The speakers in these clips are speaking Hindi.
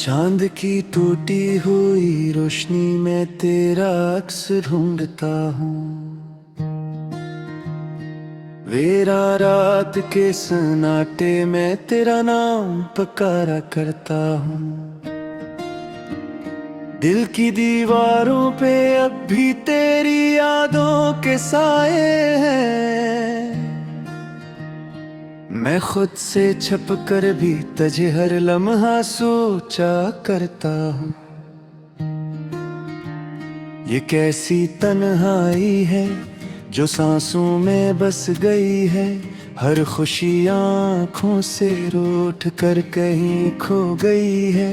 चांद की टूटी हुई रोशनी में तेरा अक्स ढूंढता हूँ। वेरा रात के सन्नाटे में तेरा नाम पुकारा करता हूँ। दिल की दीवारों पे अब भी तेरी यादों के साए हैं। मैं खुद से छप कर भी तुझे हर लम्हा सोचा करता हूँ। ये कैसी तन्हाई है जो सांसों में बस गई है। हर खुशी आँखों से रूठ कर कहीं खो गई है।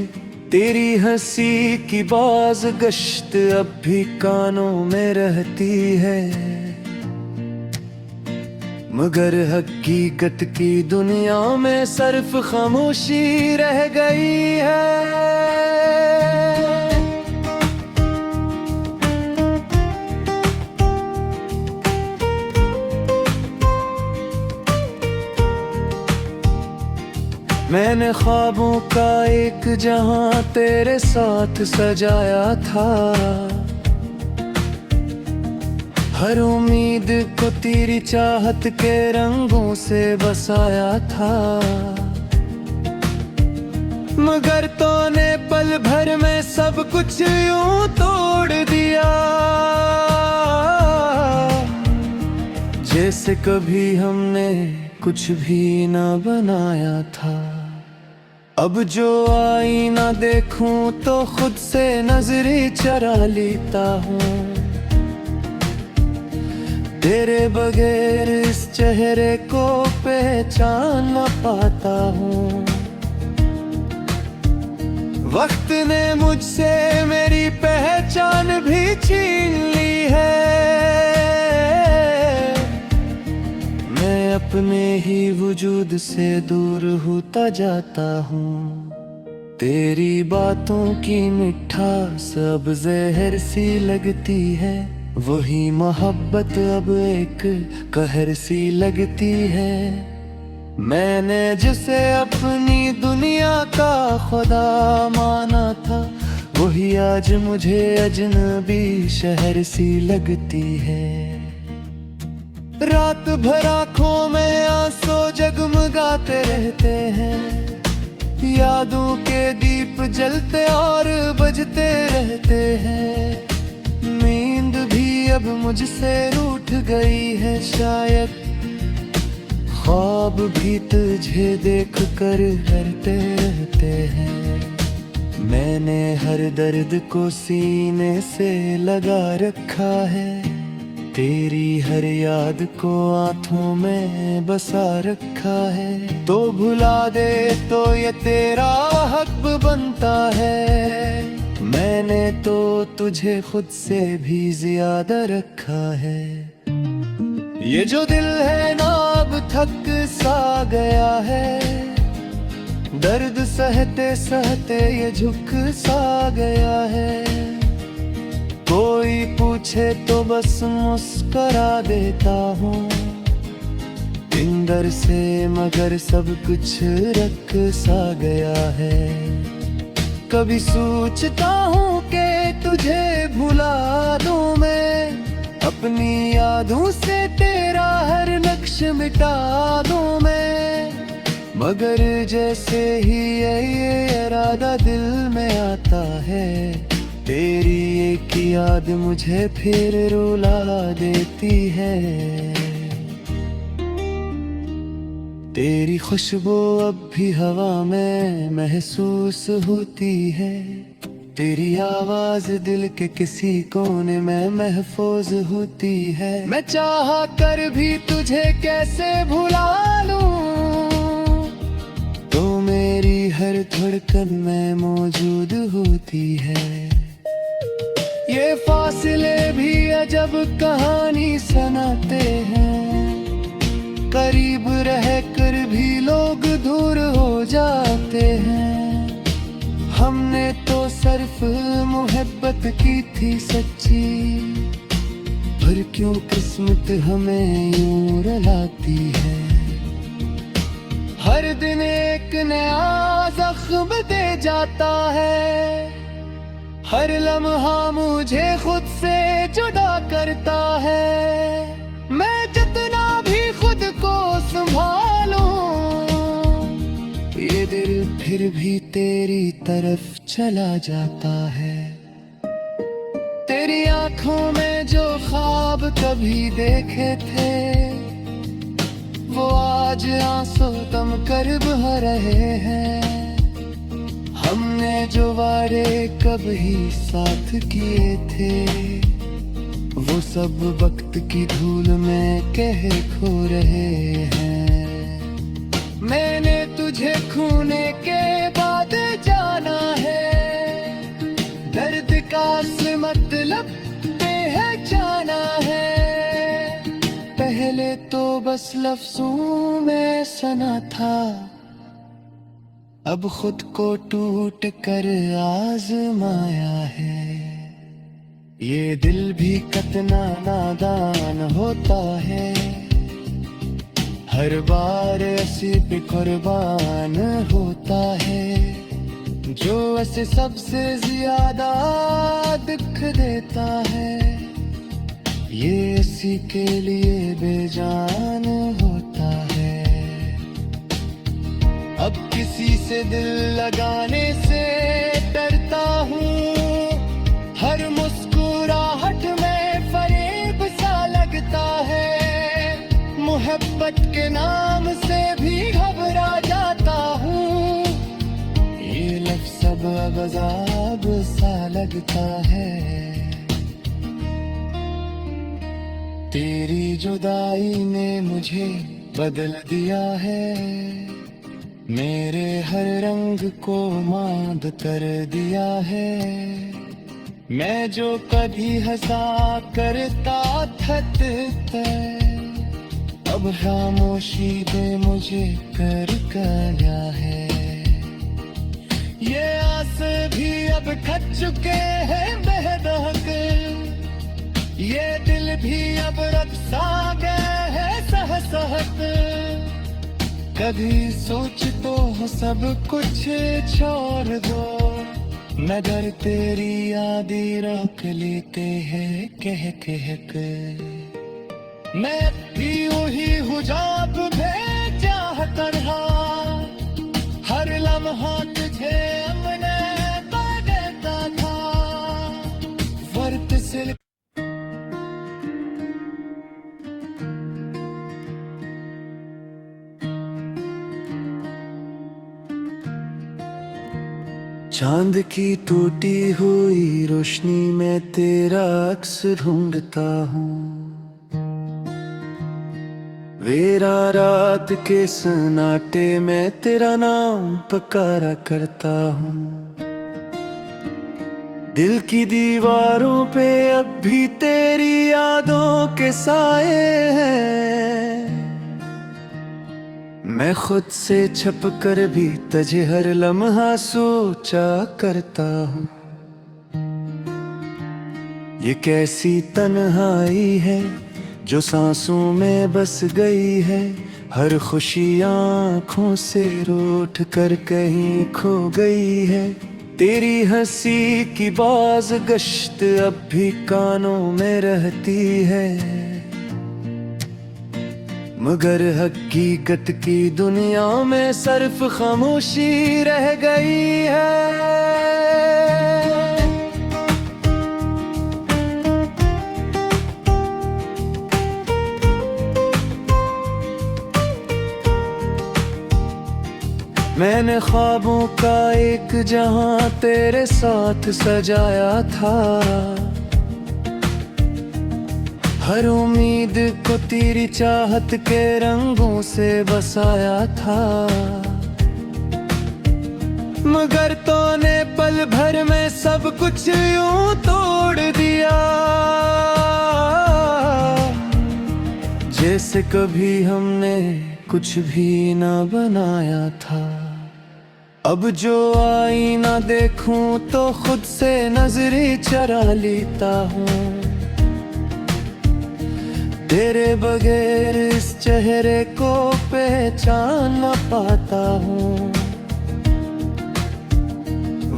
तेरी हंसी की बाज गश्त अब भी कानों में रहती है, मगर हकीकत की दुनिया में सिर्फ खामोशी रह गई है। मैंने ख्वाबों का एक जहां तेरे साथ सजाया था। हर उम्मीद को तेरी चाहत के रंगों से बसाया था, मगर तूने पल भर में सब कुछ यूं तोड़ दिया, जैसे कभी हमने कुछ भी ना बनाया था। अब जो आईना देखूं तो खुद से नजरें चरा लेता हूँ। तेरे बगैर इस चेहरे को पहचान न पाता हूँ। वक्त ने मुझसे मेरी पहचान भी छीन ली है। मैं अपने ही वजूद से दूर होता जाता हूँ। तेरी बातों की मिठास अब जहर सी लगती है। वही मोहब्बत अब एक कहर सी लगती है। मैंने जिसे अपनी दुनिया का खुदा माना था, वही आज मुझे अजनबी शहर सी लगती है। रात भर आँखों में आंसू जगमगाते रहते हैं। यादों के दीप जलते और बुझते रहते हैं। नींद भी अब मुझसे रूठ गई है शायद। ख्वाब भी तुझे देख कर डरते रहते हैं। मैंने हर दर्द को सीने से लगा रखा है। तेरी हर याद को आँखों में बसा रखा है। तो भुला दे तो ये तेरा हक बनता है। मैंने तो तुझे खुद से भी ज्यादा रखा है। ये जो दिल है ना अब थक सा गया है। दर्द सहते सहते ये झुक सा गया है। कोई पूछे तो बस मुस्करा देता हूँ अंदर से, मगर सब कुछ रख सा गया है। कभी सोचता हूँ कि तुझे भुला दूँ मैं, अपनी यादों से तेरा हर नक्श मिटा दूँ मैं, मगर जैसे ही ये इरादा दिल में आता है, तेरी एक याद मुझे फिर रुला देती है। तेरी खुशबू अब भी हवा में महसूस होती है। तेरी आवाज दिल के किसी कोने में महफूज होती है। मैं चाह कर भी तुझे कैसे भुला लूं, तो मेरी हर धड़कन में मौजूद होती है। ये फासले भी अजब कहानी सुनाते हैं। करीब रहकर भी लोग दूर हो जाते हैं। हमने तो सिर्फ मोहब्बत की थी सच्ची, पर क्यों किस्मत हमें यूं रुलाती है। हर हर दिन एक नया जख्म दे जाता है। हर लम्हा मुझे खुद से जुदा करता है। मैं जितना भी खुद को संभालूं, ये दिल फिर भी तेरी तरफ चला जाता है। तेरी आंखों में जो ख्वाब कभी देखे थे, वो आज आंसू दम कर बह रहे हैं। हमने जो वारे कभी साथ किए थे, वो सब वक्त की धूल में कह खो रहे हैं। मैंने तुझे खोने के बाद जाना है, दर्द का असली मतलब पहचाना है। पहले तो बस लफ्जों में सना था, अब खुद को टूट कर आजमाया है। ये दिल भी कितना नादान होता है, हर बार ऐसे पे कुर्बान होता है। जो ऐसे सबसे ज्यादा दुख देता है, ये इसी के लिए बेजान होता है। अब किसी से दिल लगाने से डरता हूँ, हर मुस्कुराहट में फरेब सा लगता है। मोहब्बत के नाम से भी घबरा जाता हूँ, ये लफ्ज़ सब अब अज़ाब सा लगता है। तेरी जुदाई ने मुझे बदल दिया है, मेरे हर रंग को मांद कर दिया है। मैं जो कभी हंसा करता था अब खामोशी दे मुझे कर गया है। ये आस भी अब खच चुके हैं बेदहक, ये दिल भी अब रक्सा गए है सह सहक। कभी सोच तो सब कुछ छोड़ दो, मगर तेरी यादें रोक लेते हैं कह के। मैं भी वही हूँ जब चाहता रहा, हर लम्हा तुझे अपने देता था। वर्त से चांद की टूटी हुई रोशनी में तेरा अक्स ढूंढता हूँ। वेरा रात के सन्नाटे में तेरा नाम पुकारा करता हूँ। दिल की दीवारों पे अब भी तेरी यादों के साए हैं। मैं खुद से छप कर भी तुझे हर लम्हा सोचा करता हूँ। ये कैसी तन्हाई है जो सांसों में बस गई है। हर खुशी आँखों से रूठ कर कहीं खो गई है। तेरी हंसी की बाज गश्त अब भी कानों में रहती है, मगर हकीकत की दुनिया में सिर्फ खामोशी रह गई है। मैंने ख्वाबों का एक जहां तेरे साथ सजाया था, हर उम्मीद को तेरी चाहत के रंगों से बसाया था। मगर तूने पल भर में सब कुछ यूं तोड़ दिया, जैसे कभी हमने कुछ भी ना बनाया था। अब जो आईना देखूं तो खुद से नजरें चरा लेता हूँ। तेरे बगैर इस चेहरे को पहचान न पाता हूँ।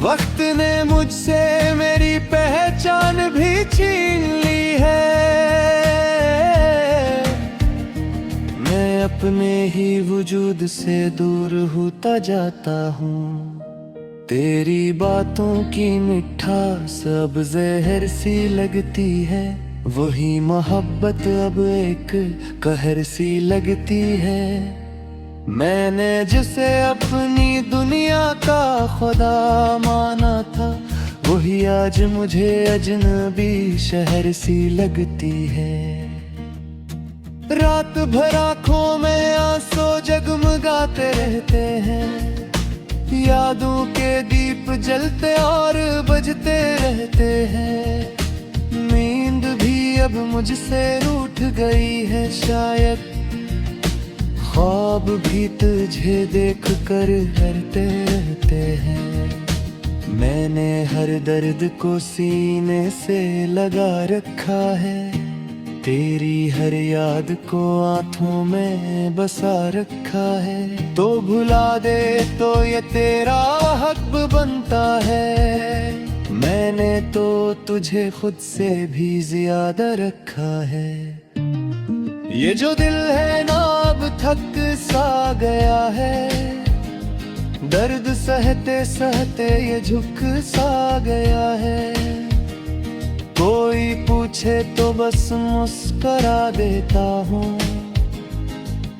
वक्त ने मुझसे मेरी पहचान भी छीन ली है। मैं अपने ही वजूद से दूर होता जाता हूँ। तेरी बातों की मिठास अब जहर सी लगती है। वही मोहब्बत अब एक कहर सी लगती है। मैंने जिसे अपनी दुनिया का खुदा माना था, वही आज मुझे अजनबी शहर सी लगती है। रात भर आँखों में आंसू जगमगाते रहते हैं। यादों के दीप जलते और बजते रहते हैं। नींद भी अब मुझसे रूठ गई है शायद। ख्वाब भी तुझे देख कर डरते रहते हैं। मैंने हर दर्द को सीने से लगा रखा है। तेरी हर याद को आँखों में बसा रखा है। तो भुला दे तो ये तेरा हक बनता है। मैंने तो तुझे खुद से भी ज्यादा रखा है। ये जो दिल है ना अब थक सा गया है। दर्द सहते सहते ये झुक सा गया है। कोई पूछे तो बस मुस्करा देता हूँ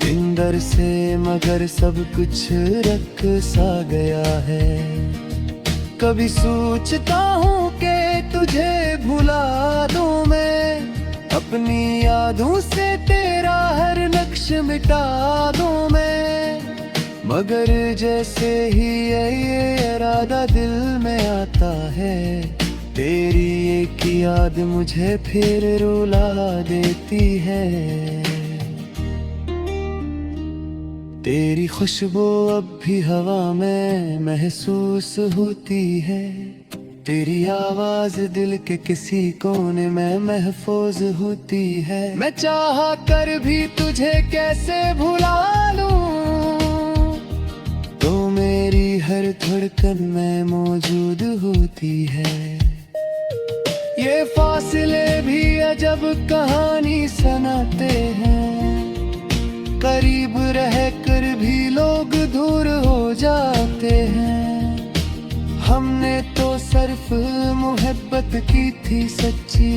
अंदर से, मगर सब कुछ रख सा गया है। कभी सोचता हूँ कि तुझे भुला दूँ मैं, अपनी यादों से तेरा हर नक्श मिटा दूँ मैं। मगर जैसे ही ये इरादा दिल में आता है, तेरी एक याद मुझे फिर रुला देती है। तेरी खुशबू अब भी हवा में महसूस होती है। तेरी आवाज दिल के किसी कोने में महफूज होती है। मैं चाह कर भी तुझे कैसे भुला लूं, तो मेरी हर धड़कन में मौजूद होती है। ये फासले भी अजब कहानी सुनाते हैं। करीब रहकर भी लोग दूर हो जाते हैं। हमने तो सिर्फ मोहब्बत की थी सच्ची,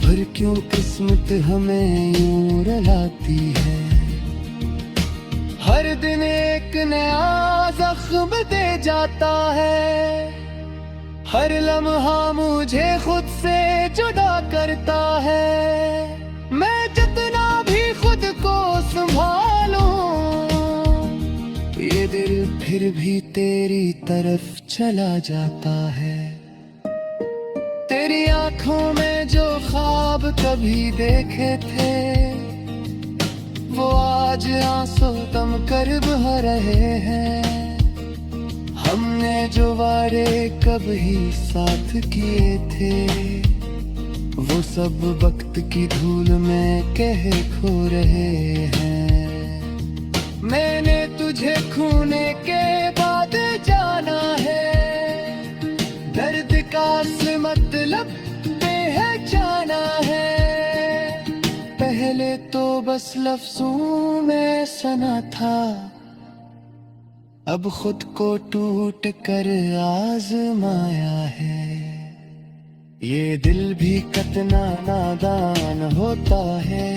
पर क्यों किस्मत हमें यूं रुलाती है। हर दिन एक नया जख्म दे जाता है। हर लम्हा मुझे खुद से जुदा करता है। मैं जितना भी खुद को संभालूं, ये दिल फिर भी तेरी तरफ चला जाता है। तेरी आंखों में जो ख्वाब कभी देखे थे, वो आज आंसू दम कर बह रहे हैं। हमने जो वारे कभी साथ किए थे, वो सब वक्त की धूल में कह खो रहे हैं। मैंने तुझे खोने के बाद जाना है, दर्द का मतलब पहचाना है। पहले तो बस लफ्जों में सना था, अब खुद को टूट कर आजमाया है। ये दिल भी कितना नादान होता है,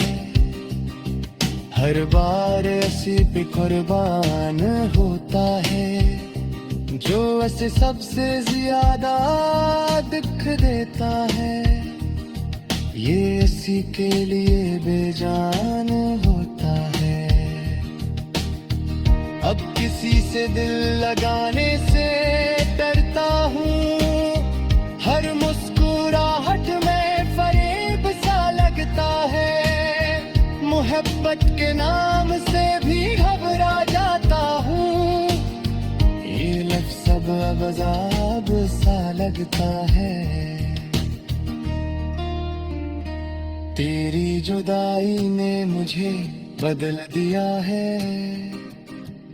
हर बार ऐसे पे कुर्बान होता है। जो ऐसे सबसे ज्यादा दुख देता है, ये इसी के लिए बेजान होता है। अब किसी से दिल लगाने से डरता हूँ, हर मुस्कुराहट में फरेब सा लगता है। मोहब्बत के नाम से भी घबरा जाता हूँ, ये लफ्ज़ सब अज़ाब सा लगता है। तेरी जुदाई ने मुझे बदल दिया है,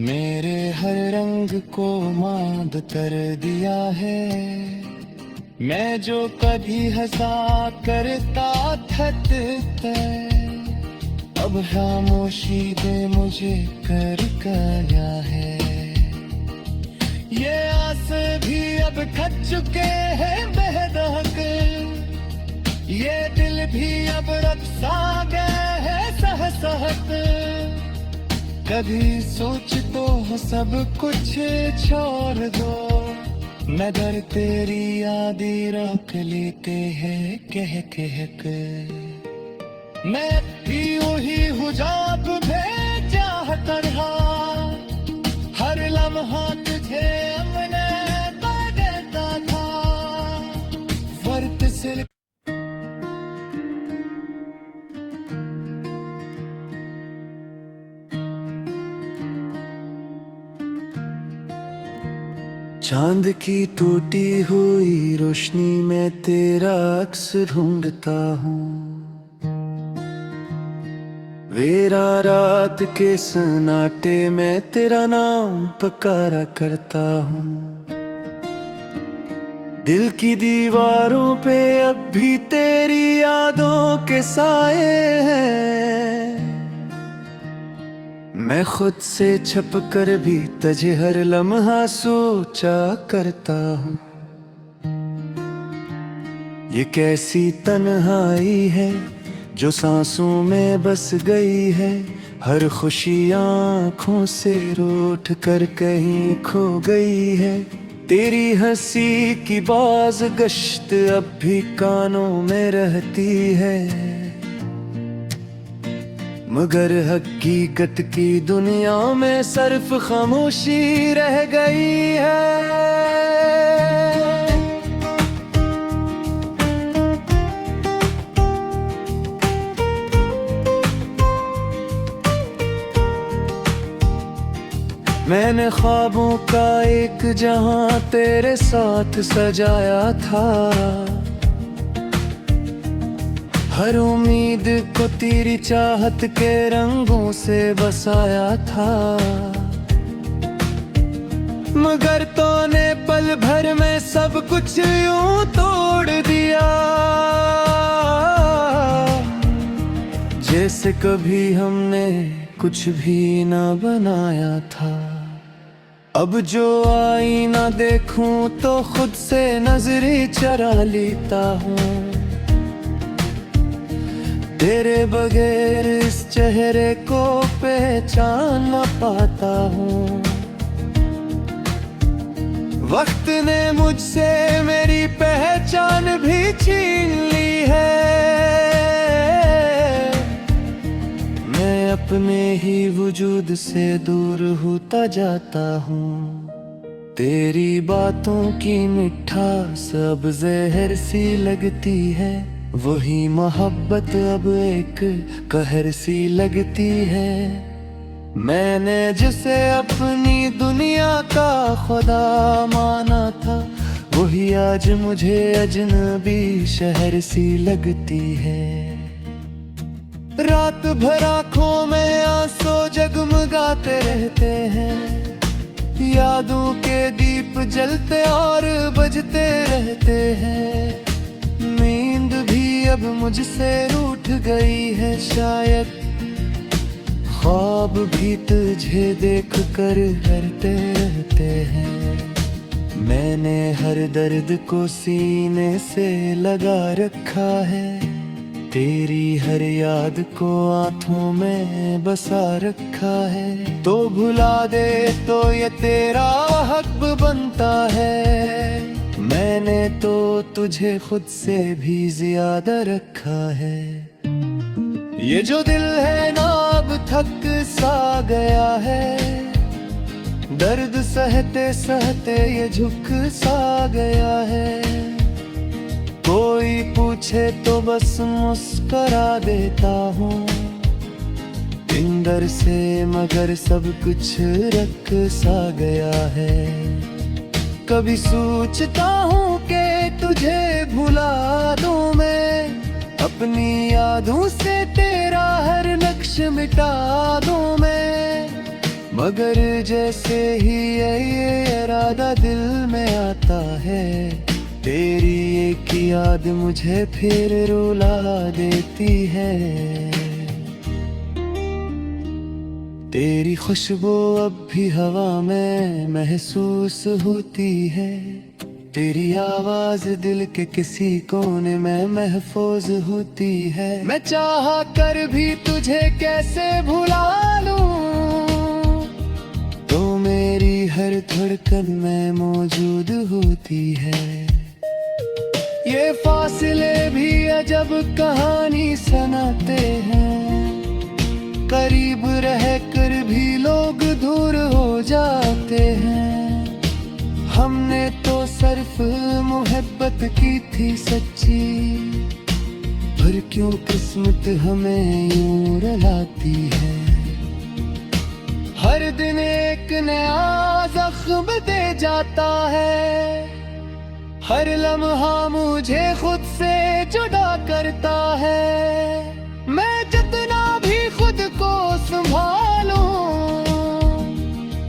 मेरे हर रंग को मांद कर दिया है। मैं जो कभी हंसा करता थक अब खामोशी दे मुझे कर गया है। ये आस भी अब खच चुके हैं बेदहक, ये दिल भी अब रक्सा गए है सह सहक। कभी सोच तो सब कुछ छोड़ दो, नजर तेरी यादें रख लेते हैं कह के। मैं भी वही हूँ जब भेजा तरहा, हर लम्हा तुझे अपने देता था। वर्त से चांद की टूटी हुई रोशनी में तेरा अक्स ढूंढता हूँ, वेरा रात के सन्नाटे में तेरा नाम पुकारा करता हूँ। दिल की दीवारों पे अब भी तेरी यादों के साए हैं, मैं खुद से छप कर भी तुझे हर लम्हा सोचा करता हूँ। ये कैसी तन्हाई है जो सांसों में बस गई है, हर खुशी आँखों से रूठ कर कहीं खो गई है। तेरी हंसी की बाज गश्त अब भी कानों में रहती है, मगर हकीकत की दुनिया में सिर्फ खामोशी रह गई है। मैंने ख्वाबों का एक जहां तेरे साथ सजाया था, हर उम्मीद को तेरी चाहत के रंगों से बसाया था। मगर तूने पल भर में सब कुछ यूं तोड़ दिया, जैसे कभी हमने कुछ भी ना बनाया था। अब जो आईना देखूं तो खुद से नजरें चरा लेता हूँ, तेरे बगैर इस चेहरे को पहचान न पाता हूँ। वक्त ने मुझसे मेरी पहचान भी छीन ली है, मैं अपने ही वजूद से दूर होता जाता हूँ। तेरी बातों की मिठास अब जहर सी लगती है, वही मोहब्बत अब एक कहर सी लगती है। मैंने जिसे अपनी दुनिया का खुदा माना था, वही आज मुझे अजनबी शहर सी लगती है। रात भर आँखों में आंसू जगमगाते रहते हैं, यादों के दीप जलते और बजते रहते हैं। नींद भी अब मुझसे रूठ गई है शायद, ख्वाब भी तुझे देख कर डरते रहते हैं। मैंने हर दर्द को सीने से लगा रखा है, तेरी हर याद को आँखों में बसा रखा है। तो भुला दे तो ये तेरा हक बनता है, मैंने तो तुझे खुद से भी ज्यादा रखा है। ये जो दिल है ना अब थक सा गया है, दर्द सहते सहते ये झुक सा गया है। कोई पूछे तो बस मुस्करा देता हूँ अंदर से, मगर सब कुछ रख सा गया है। कभी सोचता हूँ कि तुझे भुला दूँ मैं, अपनी याद यादों से तेरा हर नक्श मिटा दूं मैं, मगर जैसे ही ये इरादा दिल में आता है, तेरी एक याद मुझे फिर रुला देती है। तेरी खुशबू अब भी हवा में महसूस होती है, तेरी आवाज दिल के किसी कोने में महफूज होती है। मैं चाह कर भी तुझे कैसे भुला लूं, तो मेरी हर धड़कन में मौजूद होती है। ये फासले भी अजब कहानी सुनाते हैं, करीब रहकर भी लोग दूर हो जाते हैं। हमने तो सिर्फ मोहब्बत की थी सच्ची, पर क्यों किस्मत हमें यूं रुलाती है। हर दिन एक नया जख्म दे जाता है, हर लम्हा मुझे खुद से जुदा करता है। मैं जितना भी खुद को संभालूं,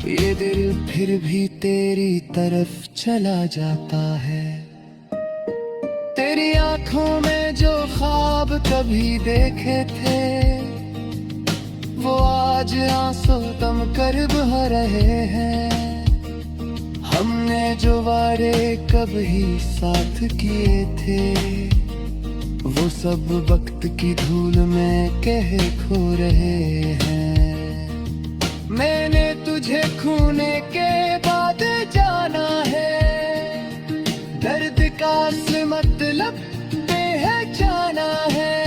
ये दिल फिर भी तेरी तरफ चला जाता है। तेरी आंखों में जो ख्वाब कभी देखे थे, वो आज आंसू दम कर बह रहे हैं। हमने जो वारे कभी साथ किए थे, वो सब वक्त की धूल में कह खो रहे हैं। मैंने तुझे खोने के बाद जाना है, दर्द का असली मतलब पहचाना है।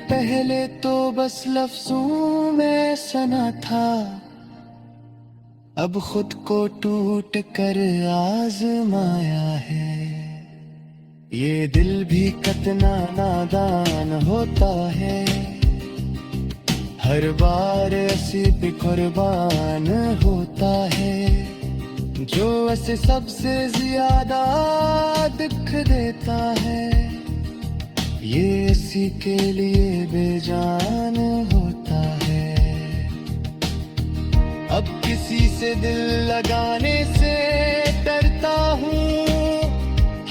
पहले तो बस लफ्जों में सना था, अब खुद को टूट कर आजमाया है। ये दिल भी कितना नादान होता है, हर बार ऐसी भी कुर्बान होता है। जो ऐसे सबसे ज्यादा दुख देता है, ये इसी के लिए बेजान होता है। अब किसी से दिल लगाने से डरता हूँ,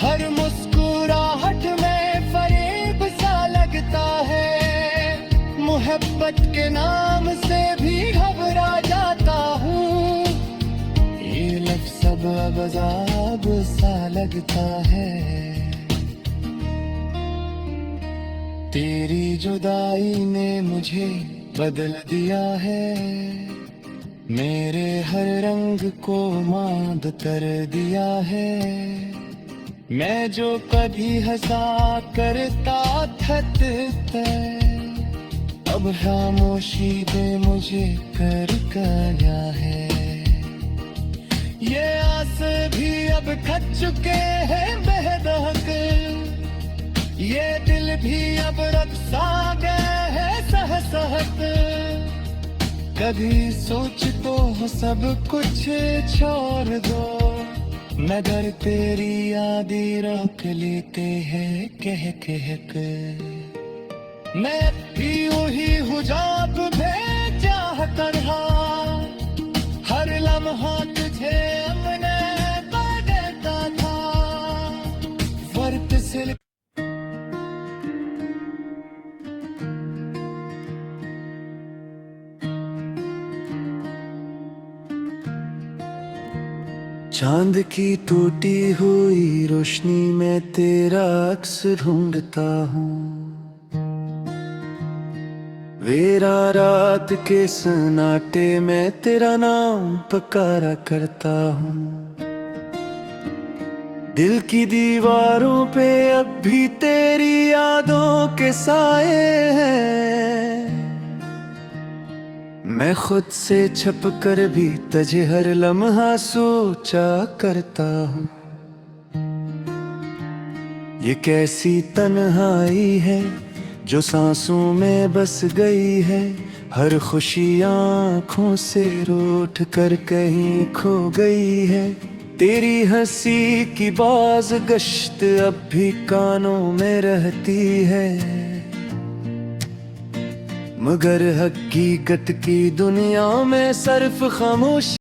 हर मुस्कुराहट में फरेब सा लगता है। मोहब्बत के नाम से भी घबरा जाता हूँ, ये लफ्ज़ सब अब अज़ाब सा लगता है। तेरी जुदाई ने मुझे बदल दिया है, मेरे हर रंग को मांद कर दिया है। मैं जो कभी हंसा करता था तय, अब खामोशी दे मुझे कर गया है। ये आस भी अब खच चुके हैं बेदहक, ये दिल भी अब रक्सा गए है सह सहक। कभी सोच तो सब कुछ छोड़ दो, मगर तेरी यादें रोक लेते हैं कह कह कर। मैं भी वही हूँ जब भेजा तन्हा, हर लम्हा तुझे अपने देता था। वर्त से चांद की टूटी हुई रोशनी में तेरा अक्स ढूंढता हूँ, वेरा रात के सन्नाटे में तेरा नाम पुकारा करता हूँ। दिल की दीवारों पे अब भी तेरी यादों के साए हैं। मैं खुद से छप कर भी तुझे हर लम्हा सोचा करता हूँ। ये कैसी तन्हाई है जो सांसों में बस गई है, हर खुशी आँखों से रूठ कर कहीं खो गई है। तेरी हंसी की बाज गश्त अब भी कानों में रहती है, मगर हकीकत की दुनिया में सिर्फ खामोश